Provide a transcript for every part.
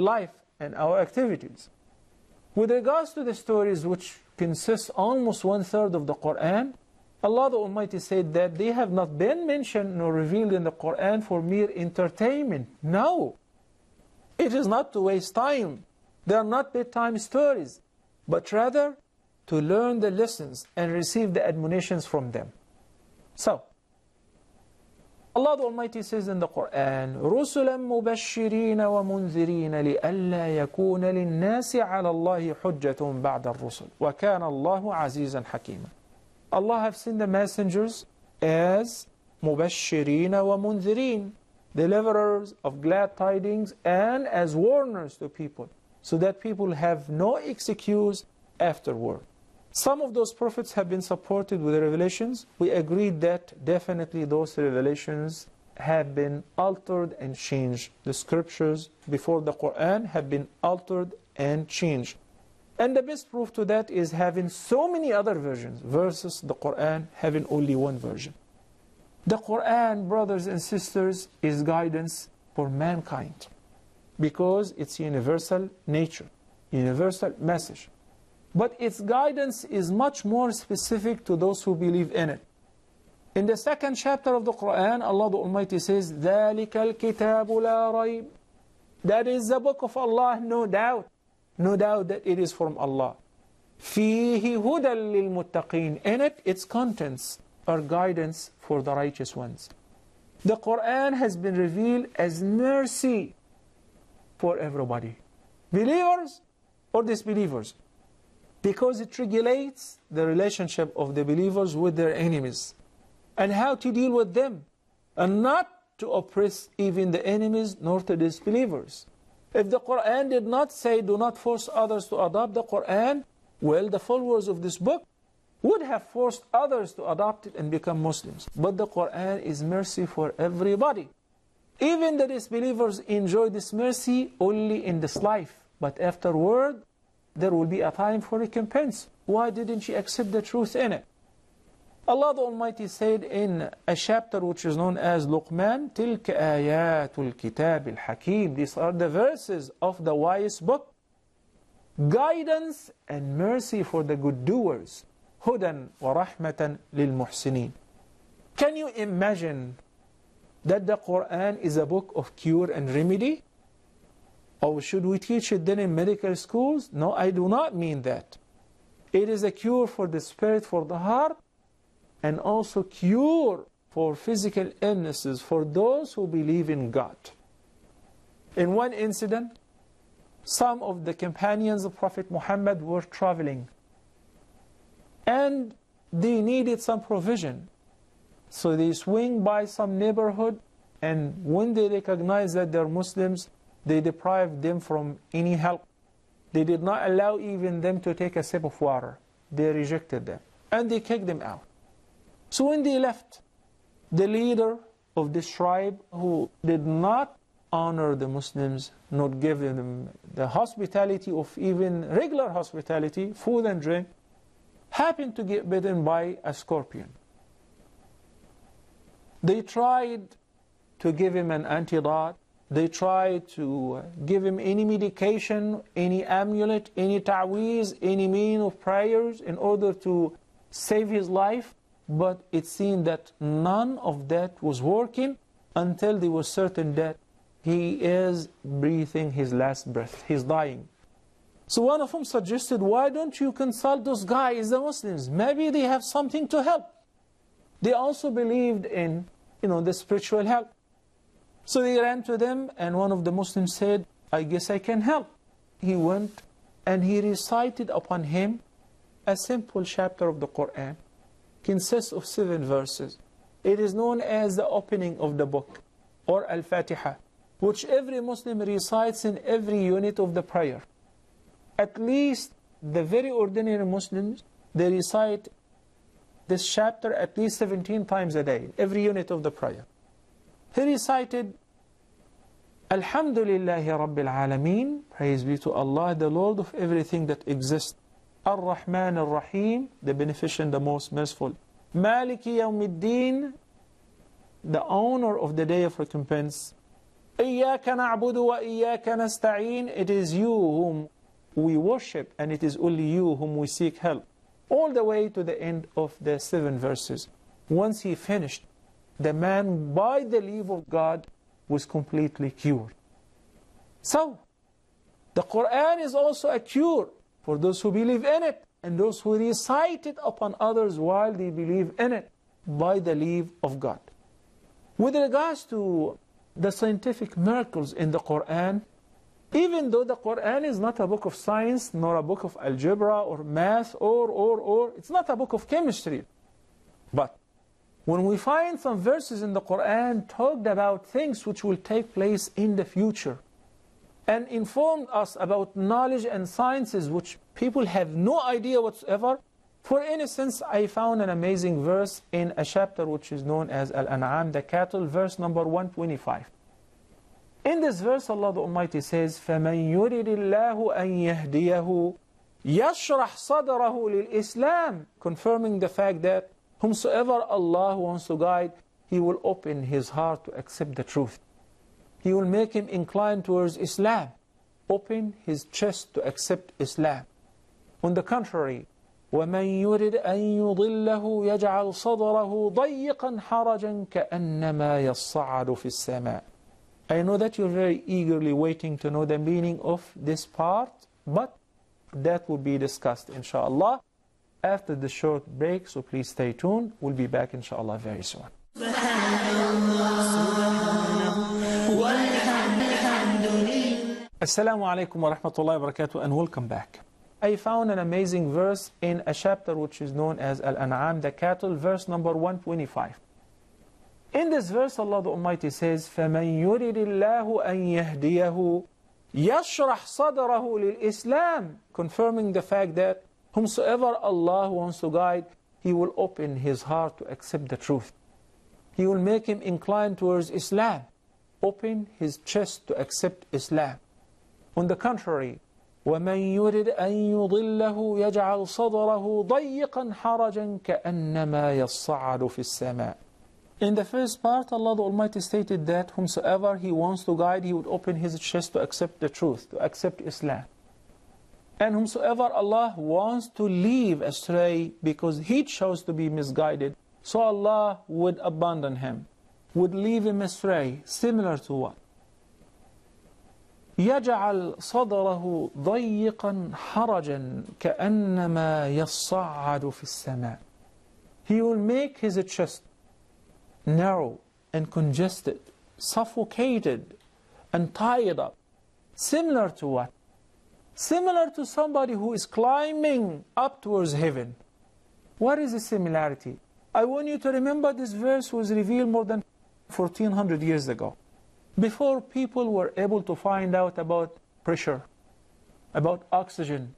life and our activities. With regards to the stories which consist almost 1/3 of the Quran, Allah the Almighty said that they have not been mentioned nor revealed in the Quran for mere entertainment. No, it is not to waste time. They are not bedtime stories, but rather to learn the lessons and receive the admonitions from them. So, Allah the Almighty says in the Quran, رُسُلًا مُبَشِّرِينَ وَمُنذِرِينَ لِأَلَّا يَكُونَ لِلنَّاسِ عَلَى اللَّهِ حُجَّةٌ بَعْدَ الرُّسُلِ وَكَانَ اللَّهُ عَزِيزًا حَكِيمًا. Allah have sent the messengers as مُبَشِّرِينَ وَمُنذِرِينَ, deliverers of glad tidings and as warners to people, so that people have no excuse afterward. Some of those prophets have been supported with revelations. We agreed that definitely those revelations have been altered and changed. The scriptures before the Quran have been altered and changed. And the best proof to that is having so many other versions versus the Quran having only one version. The Quran, brothers and sisters, is guidance for mankind because it's universal nature, universal message. But its guidance is much more specific to those who believe in it. In the second chapter of the Quran, Allah the Almighty says, ذَلِكَ الْكِتَابُ لَا رَيْبٍ. That is the book of Allah, no doubt. No doubt that it is from Allah. فِيهِ هُدًى لِلْمُتَّقِينَ. In it, its contents are guidance for the righteous ones. The Quran has been revealed as mercy for everybody, believers or disbelievers, because it regulates the relationship of the believers with their enemies and how to deal with them, and not to oppress even the enemies nor to disbelievers. If the Quran did not say do not force others to adopt the Quran, well, the followers of this book would have forced others to adopt it and become Muslims. But the Quran is mercy for everybody. Even the disbelievers enjoy this mercy only in this life, but afterward there will be a time for recompense. Why didn't you accept the truth in it? Allah the Almighty said in a chapter which is known as Luqman, تِلْكَ آيَاتُ الْكِتَابِ الْحَكِيمِ. These are the verses of the wise book. Guidance and mercy for the good doers. هُدًى وَرَحْمَةً لِلْمُحْسِنِينَ. Can you imagine that the Quran is a book of cure and remedy? Or should we teach it then in medical schools? No, I do not mean that. It is a cure for the spirit, for the heart, and also cure for physical illnesses for those who believe in God. In one incident, some of the companions of Prophet Muhammad were traveling and they needed some provision. So they swing by some neighborhood, and when they recognize that they're Muslims, they deprived them from any help. They did not allow even them to take a sip of water. They rejected them and they kicked them out. So when they left, the leader of this tribe, who did not honor the Muslims, not give them the hospitality of even regular hospitality, food and drink, happened to get bitten by a scorpion. They tried to give him an antidote. They tried to give him any medication, any amulet, any ta'weez, any mean of prayers in order to save his life. But it seemed that none of that was working until they were certain that he is breathing his last breath. He's dying. So one of them suggested, why don't you consult those guys, the Muslims? Maybe they have something to help. They also believed in, the spiritual help. So they ran to them, and one of the Muslims said, I guess I can help. He went and he recited upon him a simple chapter of the Quran. Consists of 7 verses. It is known as the opening of the book, or Al-Fatiha, which every Muslim recites in every unit of the prayer. At least the very ordinary Muslims, they recite this chapter at least 17 times a day, every unit of the prayer. He recited, Alhamdulillahi Rabbil Alameen, praise be to Allah, the Lord of everything that exists. Ar-Rahman Ar-Rahim, the beneficent, the most merciful. Maliki Yawmiddin, the owner of the day of recompense. إِيَّاكَ نَعْبُدُ وَإِيَّاكَ نَسْتَعِينُ. It is you whom we worship, and it is only you whom we seek help. All the way to the end of the 7 verses. Once he finished, the man, by the leave of God, was completely cured. So, the Quran is also a cure for those who believe in it, and those who recite it upon others while they believe in it, by the leave of God. With regards to the scientific miracles in the Quran, even though the Quran is not a book of science, nor a book of algebra or math, or it's not a book of chemistry. But when we find some verses in the Quran talked about things which will take place in the future, and informed us about knowledge and sciences which people have no idea whatsoever. For instance, I found an amazing verse in a chapter which is known as Al-An'am, the cattle, verse number 125. In this verse, Allah the Almighty says, فَمَنْ يُرِدِ اللَّهُ أَنْ يَهْدِيَهُ يَشْرَحْ صَدْرَهُ لِلْإِسْلَامِ, confirming the fact that whomsoever Allah wants to guide, He will open his heart to accept the truth. He will make him inclined towards Islam, open his chest to accept Islam. On the contrary, وَمَنْ يُرِدْ أَنْ يُضِلَّهُ يَجْعَلْ صَدْرَهُ ضَيِّقًا حَرَجًا كَأَنَّمَا يَصَّعَّدُ فِي السَّمَاءِ. I know that you're very eagerly waiting to know the meaning of this part, but that will be discussed, inshallah, after the short break, so please stay tuned. We'll be back, inshallah, very soon. Assalamu alaikum wa rahmatullahi wa barakatuh, and welcome back. I found an amazing verse in a chapter which is known as Al-An'am, the cattle, verse number 125. In this verse, Allah the Almighty says, فَمَنْ يُرِدِ اللَّهُ أَنْ يَهْدِيَهُ يَشْرَحْ صَدْرَهُ لِلْإِسْلَامِ, confirming the fact that whomsoever Allah wants to guide, He will open his heart to accept the truth. He will make him inclined towards Islam, open his chest to accept Islam. On the contrary, وَمَنْ يُرِدْ أَنْ يُضِلَّهُ يَجْعَلْ صَدْرَهُ ضَيِّقًا حَرَجًا كَأَنَّمَا يَصَّعَّدُ فِي السَّمَاءِ. In the first part, Allah the Almighty stated that whomsoever He wants to guide, He would open his chest to accept the truth, to accept Islam. And whomsoever Allah wants to leave astray because he chose to be misguided, so Allah would abandon him, would leave him astray, similar to what? يَجْعَلْ صَدْرَهُ ضَيِّقًا حَرَجًا كَأَنَّمَا يَصَّعَّدُ فِي السَّمَاءِ. He will make his chest narrow and congested, suffocated and tied up. Similar to what? Similar to somebody who is climbing up towards heaven. What is the similarity? I want you to remember this verse was revealed more than 1400 years ago. Before people were able to find out about pressure, about oxygen,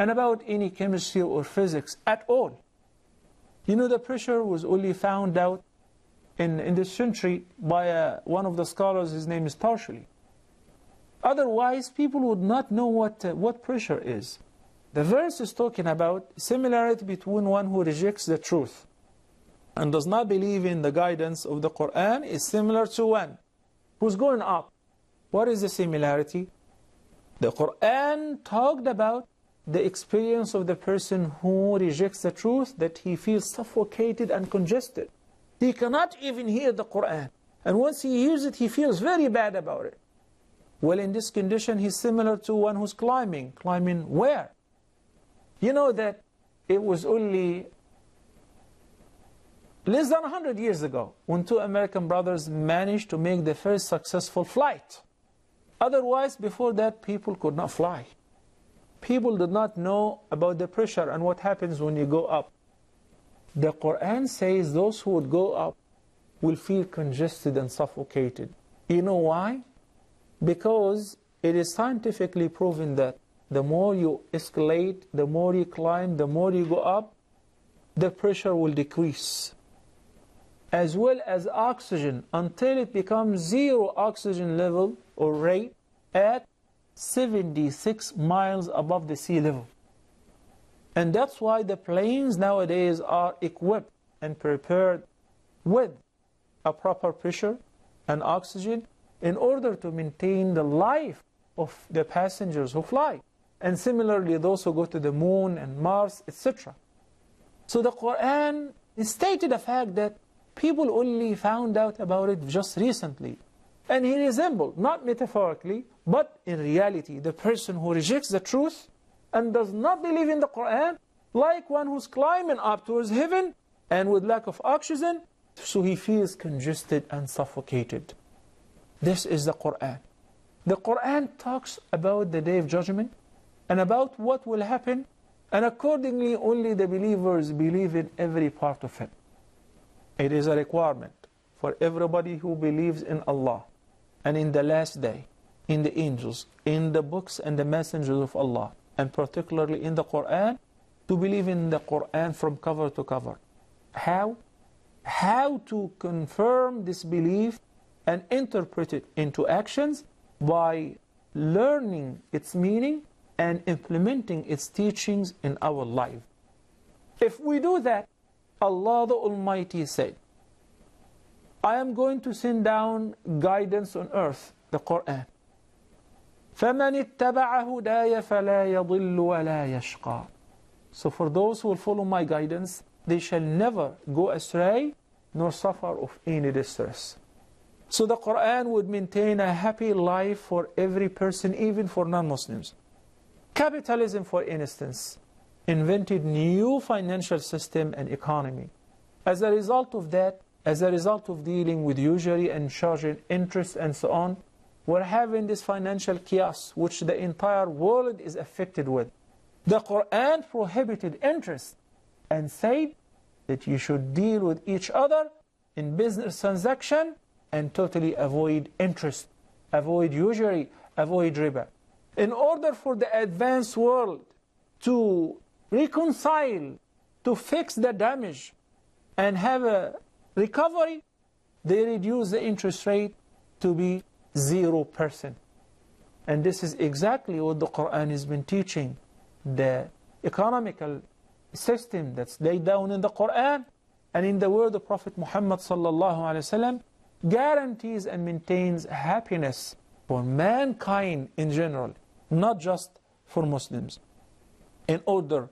and about any chemistry or physics at all. You know, the pressure was only found out in this century by one of the scholars. His name is Partially. Otherwise, people would not know what pressure is. The verse is talking about similarity between one who rejects the truth and does not believe in the guidance of the Quran is similar to one who's going up. What is the similarity? The Quran talked about the experience of the person who rejects the truth, that he feels suffocated and congested. He cannot even hear the Quran. And once he hears it, he feels very bad about it. Well, in this condition, he's similar to one who's climbing. Climbing where? You know that it was only less than 100 years ago when two American brothers managed to make the first successful flight. Otherwise, before that, people could not fly. People did not know about the pressure and what happens when you go up. The Quran says those who would go up will feel congested and suffocated. You know why? Because it is scientifically proven that the more you escalate, the more you climb, the more you go up, the pressure will decrease. As well as oxygen, until it becomes zero oxygen level or rate at 76 miles above the sea level. And that's why the planes nowadays are equipped and prepared with a proper pressure and oxygen in order to maintain the life of the passengers who fly. And similarly, those who go to the moon and Mars, etc. So the Quran stated the fact that people only found out about it just recently. And he resembled, not metaphorically, but in reality, the person who rejects the truth and does not believe in the Quran, like one who's climbing up towards heaven and with lack of oxygen, so he feels congested and suffocated. This is the Quran. The Quran talks about the Day of Judgment and about what will happen, and accordingly only the believers believe in every part of it. It is a requirement for everybody who believes in Allah and in the last day, in the angels, in the books and the messengers of Allah, and particularly in the Quran, to believe in the Quran from cover to cover. How? How to confirm this belief and interpret it into actions by learning its meaning and implementing its teachings in our life. If we do that, Allah the Almighty said, I am going to send down guidance on earth, the Quran. فَمَنِ اتَّبَعَ هُدَايَ فَلَا يَضِلُّ وَلَا يَشْقَى. So for those who will follow my guidance, they shall never go astray nor suffer of any distress. So the Quran would maintain a happy life for every person, even for non-Muslims. Capitalism, for instance, invented new financial system and economy. As a result of that, as a result of dealing with usury and charging interest and so on, we're having this financial chaos which the entire world is affected with. The Quran prohibited interest and said that you should deal with each other in business transaction and totally avoid interest, avoid usury, avoid riba. In order for the advanced world to reconcile, to fix the damage and have a recovery, they reduce the interest rate to be 0%. And this is exactly what the Quran has been teaching. The economical system that's laid down in the Quran and in the word of Prophet Muhammad sallallahu alaihi wasallam guarantees and maintains happiness for mankind in general, not just for Muslims. In order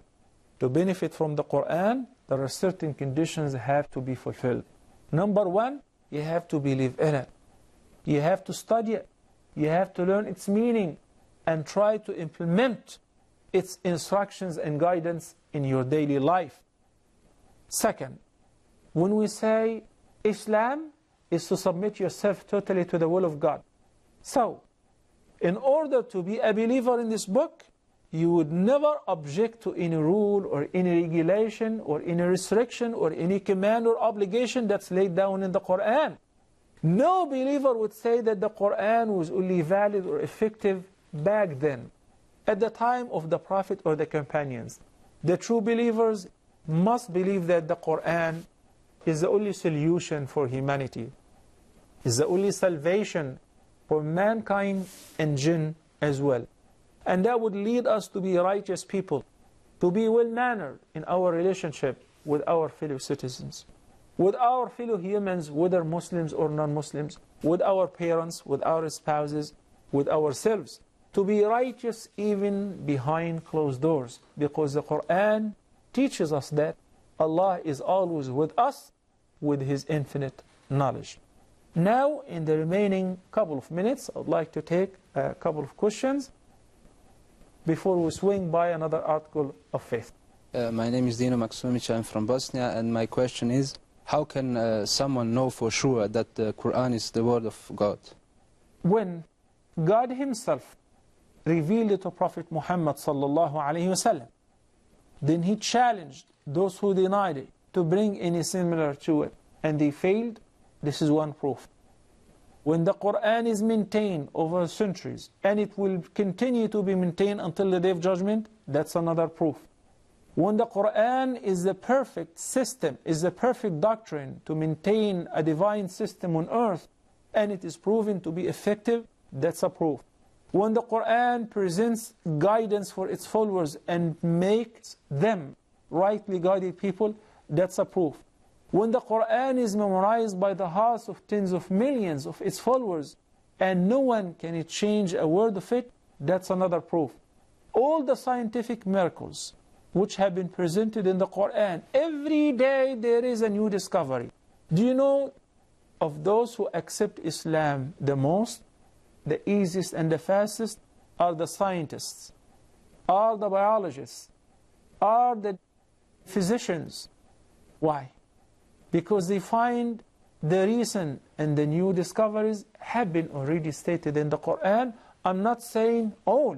to benefit from the Quran, there are certain conditions that have to be fulfilled. Number one, you have to believe in it. You have to study it. You have to learn its meaning and try to implement its instructions and guidance in your daily life. Second, when we say Islam is to submit yourself totally to the will of God. So, in order to be a believer in this book, you would never object to any rule or any regulation or any restriction or any command or obligation that's laid down in the Quran. No believer would say that the Quran was only valid or effective back then, at the time of the Prophet or the companions. The true believers must believe that the Quran is the only solution for humanity, is the only salvation for mankind and jinn as well. And that would lead us to be righteous people, to be well-mannered in our relationship with our fellow citizens, with our fellow humans, whether Muslims or non-Muslims, with our parents, with our spouses, with ourselves, to be righteous even behind closed doors, because the Quran teaches us that Allah is always with us with His infinite knowledge. Now, in the remaining couple of minutes, I'd like to take a couple of questions before we swing by another article of faith. My name is Dino Maksumic, I'm from Bosnia, and my question is, how can someone know for sure that the Quran is the word of God? When God Himself revealed it to Prophet Muhammad sallallahu alaihi wasallam, then He challenged those who denied it to bring any similar to it, and they failed. This is one proof. When the Quran is maintained over centuries, and it will continue to be maintained until the Day of Judgment, that's another proof. When the Quran is the perfect system, is the perfect doctrine to maintain a divine system on earth, and it is proven to be effective, that's a proof. When the Quran presents guidance for its followers and makes them rightly guided people, that's a proof. When the Quran is memorized by the hearts of tens of millions of its followers, and no one can change a word of it, that's another proof. All the scientific miracles which have been presented in the Quran, every day there is a new discovery. Do you know of those who accept Islam the most, the easiest and the fastest are the scientists, are the biologists, are the physicians. Why? Because they find the recent and the new discoveries have been already stated in the Quran. I'm not saying all,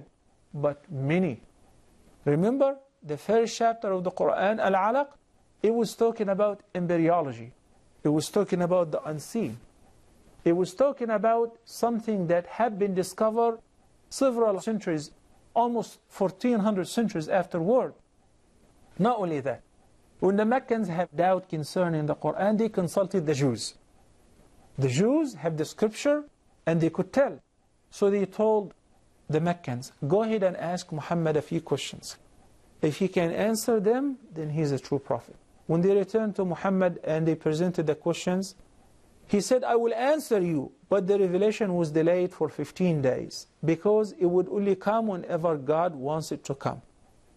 but many. Remember the first chapter of the Quran, Al-Alaq, it was talking about embryology. It was talking about the unseen. It was talking about something that had been discovered several centuries, almost 1400 centuries afterward. Not only that, when the Meccans have doubt concerning the Quran, they consulted the Jews. The Jews have the scripture and they could tell. So they told the Meccans, go ahead and ask Muhammad a few questions. If he can answer them, then he's a true prophet. When they returned to Muhammad and they presented the questions, he said, I will answer you, but the revelation was delayed for 15 days because it would only come whenever God wants it to come.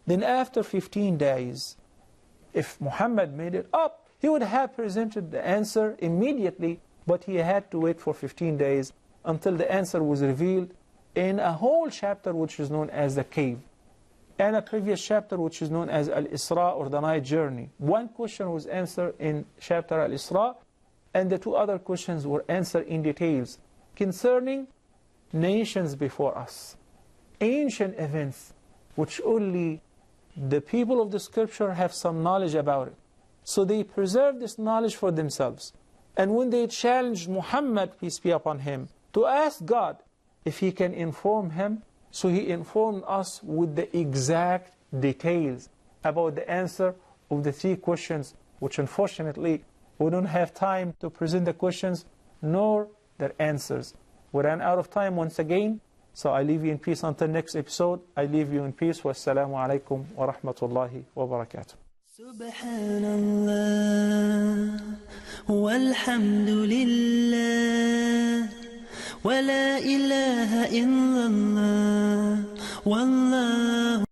Then after 15 days, if Muhammad made it up, he would have presented the answer immediately, but he had to wait for 15 days until the answer was revealed in a whole chapter which is known as the cave, and a previous chapter which is known as Al-Isra, or the night journey. One question was answered in chapter Al-Isra, and the two other questions were answered in details concerning nations before us, ancient events which only the people of the scripture have some knowledge about it. So they preserve this knowledge for themselves. And when they challenged Muhammad, peace be upon him, to ask God if he can inform him, so he informed us with the exact details about the answer of the three questions, which unfortunately we don't have time to present the questions nor their answers. We ran out of time once again, so I leave you in peace until next episode. I leave you in peace. Wassalamu alaikum wa rahmatullahi wa barakatuh. Subhanallah walhamdulillah wa la ilaha illallah wallahu